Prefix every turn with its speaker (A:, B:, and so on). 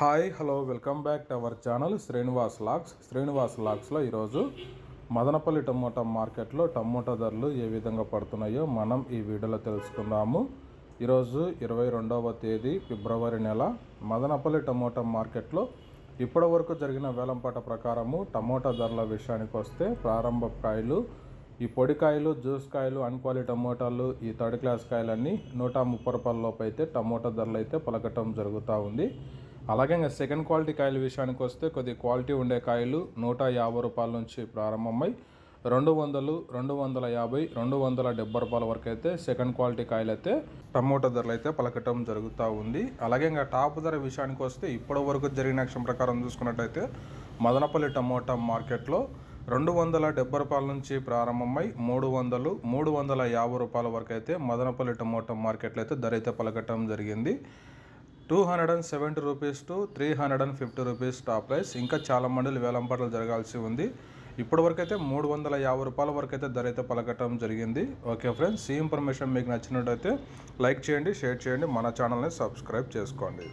A: Hi hello welcome back to our channel Srinivas లాగ్స్లో ఈరోజు Madanapalle tomato మార్కెట్లో టమోటా ధరలు ఏ విధంగా పడుతున్నాయో మనం ఈ వీడియోలో తెలుసుకుందాము. ఈరోజు 22వ తేదీ ఫిబ్రవరి నెల మదనపల్లి టమోటా మార్కెట్లో ఇప్పటి వరకు జరిగిన వేలంపాట ప్రకారము టమోటా ధరల విషయానికి వస్తే ప్రారంభ కాయలు, ఈ పొడి కాయలు, జ్యూస్ కాయలు, అన్క్వాలిటీ టమోటాలు, ఈ థర్డ్ క్లాస్ కాయలన్నీ 130 రూపాయల లోపు అయితే టమోటా ధరలు అయితే పలకటం జరుగుతూ ఉంది. అలాగే ఇంకా సెకండ్ క్వాలిటీ కాయల విషయానికి వస్తే కొద్ది క్వాలిటీ ఉండే కాయలు 150 రూపాయల నుంచి ప్రారంభమై 200, 250, 270 రూపాయల వరకు అయితే సెకండ్ క్వాలిటీ కాయలు అయితే టమోటా ధరలు అయితే పలకటం జరుగుతూ ఉంది. అలాగే ఇంకా టాప్ ధర విషయానికి వస్తే ఇప్పటి వరకు జరిగిన యాక్షన్ ప్రకారం చూసుకున్నట్టయితే మదనపల్లి టమోటా మార్కెట్లో 270 రూపాయల నుంచి ప్రారంభమై 300, 350 రూపాయల వరకు అయితే మదనపల్లి టమోటా మార్కెట్లో అయితే ధర అయితే పలకటం జరిగింది. 270 rupees to 350 rupees top price. ఇంకా చాలా మండలి వేలంపాటలు జరగాల్సి ఉంది. ఇప్పటివరకు అయితే 350 రూపాయల వరకు అయితే ధర అయితే పలకటం జరిగింది. ఓకే ఫ్రెండ్స్, ఈ ఇన్ఫర్మేషన్ మీకు నచ్చినట్టయితే లైక్ చేయండి, షేర్ చేయండి, మన ఛానల్ని సబ్స్క్రైబ్ చేసుకోండి.